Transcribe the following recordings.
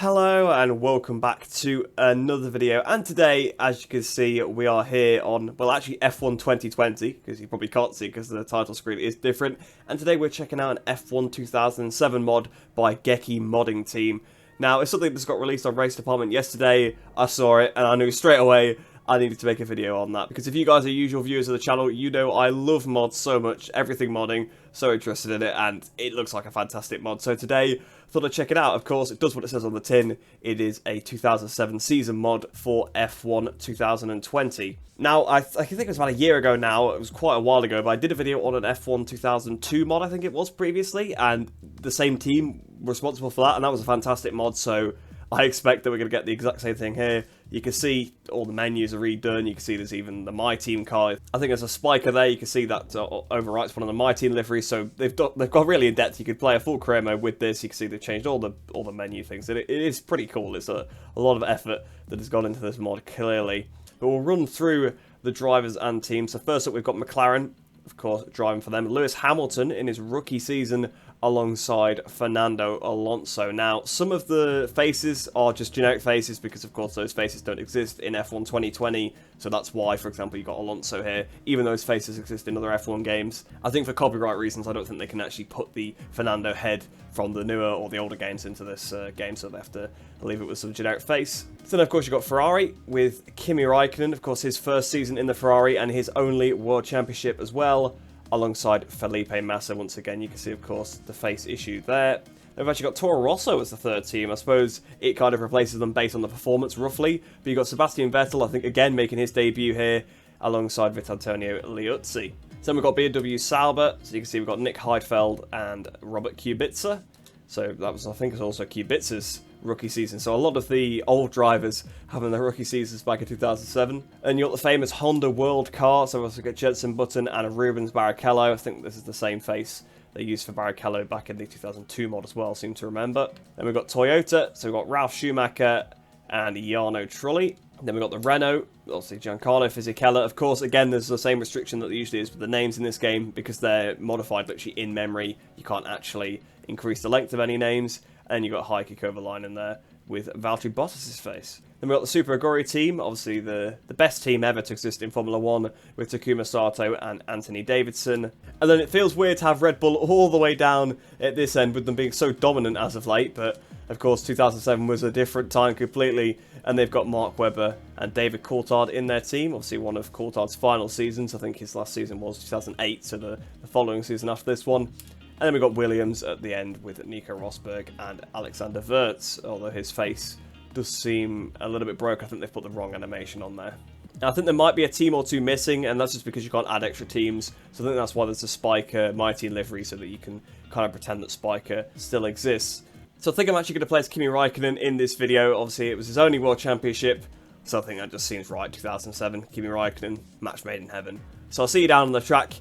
Hello and welcome back to another video, and today, as you can see, we are here on, well, actually F1 2020, because you probably can't see because the title screen is different, and today we're checking out an F1 2007 mod by Gecki Modding Team. Now, it's something that's got released on Race Department yesterday. I saw it and I knew straight away I needed to make a video on that, because if you guys are usual viewers of the channel, you know I love mods so much, everything modding, so interested in it, and it looks like a fantastic mod. So today, thought I'd check it out. Of course, it does what it says on the tin. It is a 2007 season mod for F1 2020. Now, I think it was about a year ago now, it was quite a while ago, but I did a video on an F1 2002 mod, I think it was previously, and the same team were responsible for that, and that was a fantastic mod, so I expect that we're going to get the exact same thing here. You can see all the menus are redone. You can see there's even the My Team car. I think there's a spiker there. You can see that overwrites one of the My Team liveries. So they've got really in depth. You could play a full career mode with this. You can see they've changed all the menu things. And it is pretty cool. It's a lot of effort that has gone into this mod, clearly. But we'll run through the drivers and teams. So first up, we've got McLaren, of course, driving for them. Lewis Hamilton in his rookie season alongside Fernando Alonso. Now, some of the faces are just generic faces because, of course, those faces don't exist in F1 2020. So that's why, for example, you got Alonso here, even though those faces exist in other F1 games. I think for copyright reasons, I don't think they can actually put the Fernando head from the newer or the older games into this game, so they have to leave it with some generic face. So then, of course, you've got Ferrari with Kimi Raikkonen, of course, his first season in the Ferrari and his only World Championship as well, alongside Felipe Massa. Once again, you can see, of course, the face issue there. They've actually got Toro Rosso as the third team. I suppose it kind of replaces them based on the performance, roughly. But you've got Sebastian Vettel, I think, again, making his debut here, alongside Vitantonio Liuzzi. Then we've got BMW Sauber. So you can see we've got Nick Heidfeld and Robert Kubica. So that was, I think, also Kubica's rookie season. So a lot of the old drivers having their rookie seasons back in 2007. And you got the famous Honda World Car. So we also got Jenson Button and Rubens Barrichello. I think this is the same face they used for Barrichello back in the 2002 mod as well, seem to remember. Then we've got Toyota. So we've got Ralf Schumacher and Jarno Trulli. Then we've got the Renault, obviously Giancarlo Fisichella. Of course, again, there's the same restriction that there usually is with the names in this game, because they're modified literally in memory. You can't actually increase the length of any names. And you've got Heikki Kovalainen there with Valtteri Bottas' face. Then we've got the Super Aguri team, obviously the best team ever to exist in Formula 1, with Takuma Sato and Anthony Davidson. And then it feels weird to have Red Bull all the way down at this end, with them being so dominant as of late, but of course 2007 was a different time completely, and they've got Mark Webber and David Coulthard in their team, obviously one of Coulthard's final seasons. I think his last season was 2008, so the following season after this one. And then we've got Williams at the end with Nico Rosberg and Alexander Wurz, although his face does seem a little bit broke. I think they've put the wrong animation on there. Now, I think there might be a team or two missing, and that's just because you can't add extra teams. So I think that's why there's a Spiker My Team livery, so that you can kind of pretend that Spiker still exists. So I think I'm actually going to play as Kimi Raikkonen in this video. Obviously, it was his only World Championship, so I think that just seems right. 2007, Kimi Raikkonen, match made in heaven. So I'll see you down on the track,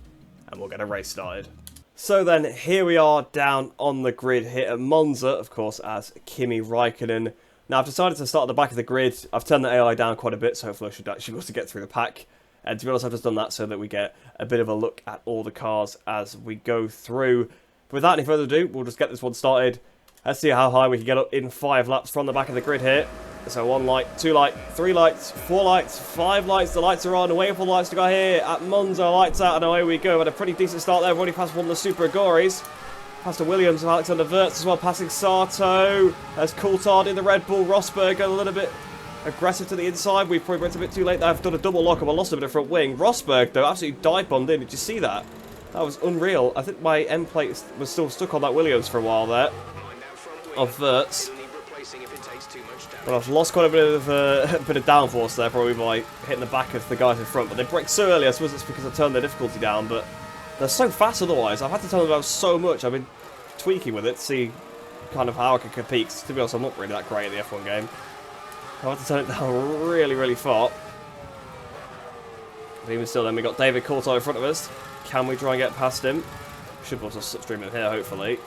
and we'll get a race started. So then, here we are down on the grid here at Monza, of course, as Kimi Raikkonen. Now, I've decided to start at the back of the grid. I've turned the AI down quite a bit, so hopefully I should actually be able to get through the pack. And to be honest, I've just done that so that we get a bit of a look at all the cars as we go through. But without any further ado, we'll just get this one started. Let's see how high we can get up in 5 laps from the back of the grid here. So 1 light, 2 light, 3 lights, 4 lights, 5 lights. The lights are on. Waiting for the lights to go here at Monza. Lights out, and away we go. Had a pretty decent start there. We've already passed one of the Super Agoris. Past the Williams and Alexander Wurz as well, passing Sato. As Coulthard in the Red Bull. Rosberg a little bit aggressive to the inside. We've probably went a bit too late there. I've done a double lock and I lost a bit of front wing. Rosberg, though, absolutely dive-bombed in. Did you see that? That was unreal. I think my end plate was still stuck on that Williams for a while there. Of Wurz. But I've lost quite a bit of downforce there, probably by hitting the back of the guys in front. But they braked so early, I suppose it's because I turned the difficulty down. But they're so fast otherwise. I've had to turn them down so much. I've been tweaking with it to see kind of how I can compete. Cause to be honest, I'm not really that great at the F1 game. I've had to turn it down really, really far. But even still, then we got David Coulthard in front of us. Can we try and get past him? Should be able to slipstream him here, hopefully.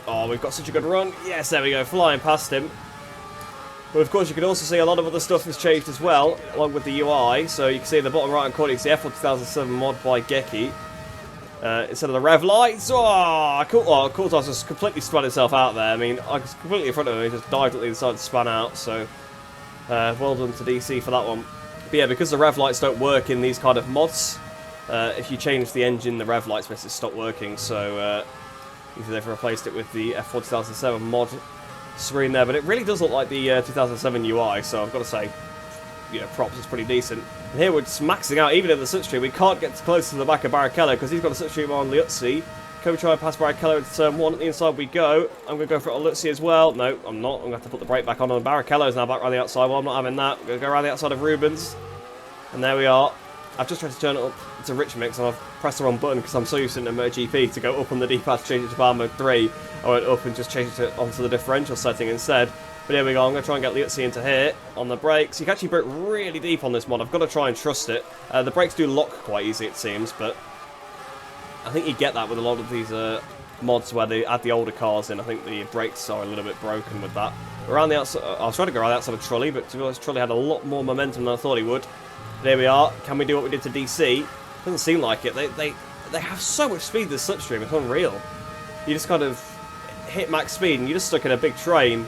Oh, we've got such a good run. Yes, there we go, flying past him. But of course, you can also see a lot of other stuff has changed as well, along with the UI. So you can see in the bottom right-hand corner, it's the F1 2007 mod by Gecki. Instead of the rev lights. Oh, Coulthard's just completely spun himself out there. I mean, I was completely in front of him. He just dived at the other side and spun out. So, well done to DC for that one. But yeah, because the rev lights don't work in these kind of mods, if you change the engine, the rev lights basically stop working. So, either they've replaced it with the F1 2007 mod screen there. But it really does look like the 2007 UI. So, I've got to say, you know, props is pretty decent. And here we're just maxing out, even in the slipstream. We can't get close to the back of Barrichello because he's got a slipstream on Liuzzi. Can we try and pass Barrichello into turn 1? At the inside we go. I'm going to go for it on Liuzzi as well. No, I'm not. I'm going to have to put the brake back on. Barrichello's now back around the outside. Well, I'm not having that. I'm going to go around the outside of Rubens. And there we are. I've just tried to turn it up to Rich Mix and I've pressed the wrong button because I'm so used to MotoGP to go up on the D-pad to change it to bar mode 3. I went up and just changed it onto the differential setting instead. But here we go, I'm going to try and get Liuzzi into here on the brakes. You can actually brake really deep on this mod. I've got to try and trust it. The brakes do lock quite easy, it seems, but I think you get that with a lot of these mods where they add the older cars in. I think the brakes are a little bit broken with that. Around the outside, I was trying to go around the outside of Trulli, but to be honest, Trulli had a lot more momentum than I thought he would. But here we are. Can we do what we did to DC? Doesn't seem like it. They have so much speed, this slipstream. It's unreal. You just kind of hit max speed and you're just stuck in a big train.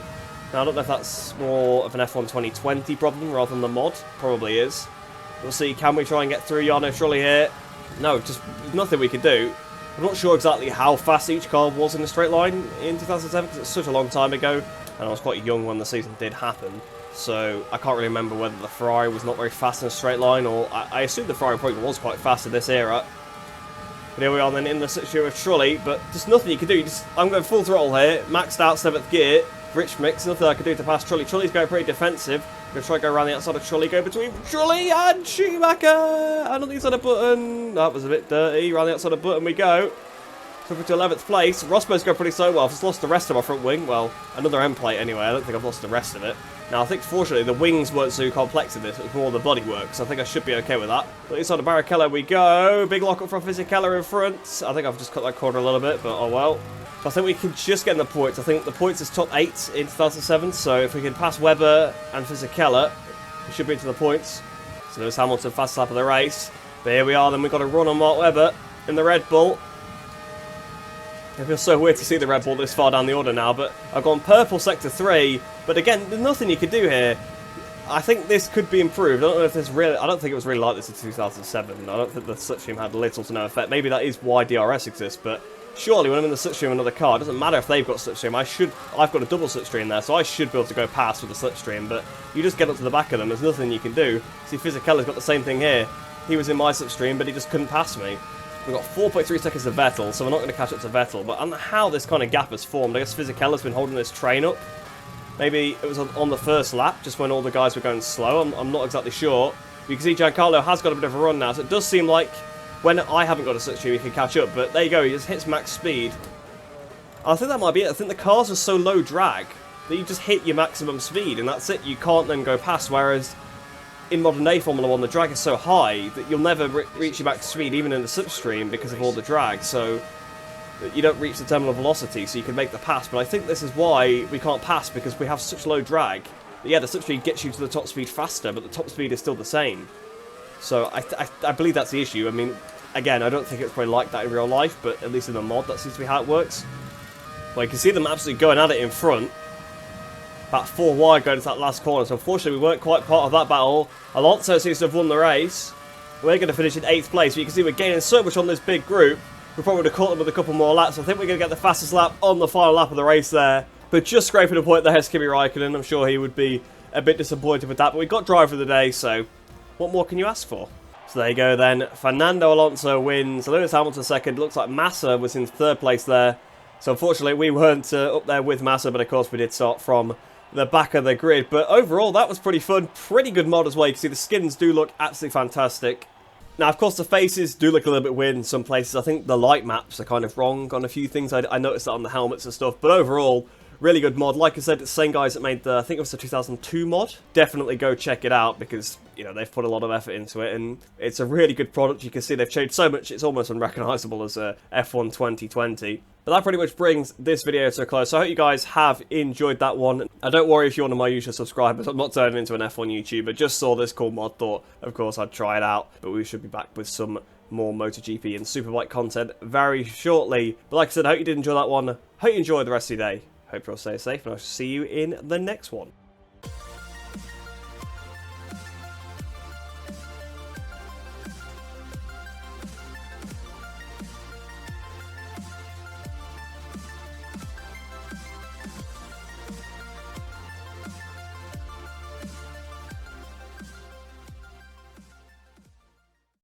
Now, I don't know if that's more of an F1 2020 problem rather than the mod. Probably is. We'll see. Can we try and get through Jarno Trulli here? No, just nothing we can do. I'm not sure exactly how fast each car was in a straight line in 2007 because it's such a long time ago. And I was quite young when the season did happen. So I can't really remember whether the Ferrari was not very fast in a straight line or I assume the Ferrari probably was quite fast in this era. But here we are then in the situation with Trulli. But just nothing you can do. I'm going full throttle here. Maxed out 7th gear. Rich Mix, nothing I can do to pass Trulli. Trulli's going pretty defensive. I'm going to try to go around the outside of Trulli, go between Trulli and Schumacher. And on the inside of Button. That was a bit dirty. Around the outside of Button we go. So to 11th place. Rosberg's going pretty so well. I've just lost the rest of my front wing. Well, another end plate anyway. I don't think I've lost the rest of it. Now, I think fortunately the wings weren't so complex in this. It was more the bodywork, so I think I should be okay with that. But inside of Barrichello we go. Big lock up from Fisichella in front. I think I've just cut that corner a little bit, but oh well. So I think we can just get in the points. I think the points is top 8 in 2007, so if we can pass Webber and Fisichella, we should be into the points. So there's Hamilton, fast lap of the race. But here we are, then we've got a run on Mark Webber in the Red Bull. It feels so weird to see the Red Bull this far down the order now, but I've gone purple sector 3. But again, there's nothing you can do here. I think this could be improved. I don't know if this really. I don't think it was really like this in 2007. I don't think the slipstream had little to no effect. Maybe that is why DRS exists, but surely when I'm in the slipstream of another car, it doesn't matter if they've got slipstream. I've got a double slipstream there, so I should be able to go past with the slipstream. But you just get up to the back of them. There's nothing you can do. See, Fisichella's got the same thing here. He was in my slipstream, but he just couldn't pass me. We've got 4.3 seconds to Vettel, so we're not going to catch up to Vettel. But I don't know how this kind of gap has formed. I guess Fisichella's been holding this train up. Maybe it was on the first lap, just when all the guys were going slow. I'm not exactly sure. You can see Giancarlo has got a bit of a run now, so it does seem like when I haven't got a slipstream, he can catch up. But there you go, he just hits max speed. I think that might be it. I think the cars are so low drag that you just hit your maximum speed, and that's it. You can't then go past, whereas in modern day Formula 1, the drag is so high that you'll never reach your max speed, even in the slipstream, because of all the drag. So you don't reach the terminal velocity, so you can make the pass. But I think this is why we can't pass, because we have such low drag. But yeah, the slipstream gets you to the top speed faster, but the top speed is still the same. So I believe that's the issue. I mean, again, I don't think it's probably like that in real life, but at least in the mod, that seems to be how it works. Well, you can see them absolutely going at it in front. About 4 wide going into that last corner, so unfortunately we weren't quite part of that battle. Alonso seems to have won the race. We're going to finish in 8th place, but you can see we're gaining so much on this big group. We probably would have caught them with a couple more laps. I think we're going to get the fastest lap on the final lap of the race there. But just scraping a point there is Kimi Raikkonen. I'm sure he would be a bit disappointed with that, but we got driver of the day, so what more can you ask for? So there you go then. Fernando Alonso wins. Lewis Hamilton second. Looks like Massa was in 3rd place there. So unfortunately we weren't up there with Massa, but of course we did start from the back of the grid. But overall, that was pretty fun. Pretty good mod as well. You can see the skins do look absolutely fantastic. Now, of course, the faces do look a little bit weird in some places. I think the light maps are kind of wrong on a few things. I noticed that on the helmets and stuff. But overall, really good mod. Like I said, it's the same guys that made the, I think it was the 2002 mod. Definitely go check it out because, you know, they've put a lot of effort into it. And it's a really good product. You can see they've changed so much, it's almost unrecognisable as a F1 2020. But that pretty much brings this video to a close. So I hope you guys have enjoyed that one. And don't worry if you're one of my usual subscribers. I'm not turning into an F1 YouTuber. Just saw this cool mod. Thought, of course, I'd try it out. But we should be back with some more MotoGP and Superbike content very shortly. But like I said, I hope you did enjoy that one. Hope you enjoyed the rest of your day. Hope you'll stay safe, and I shall see you in the next one.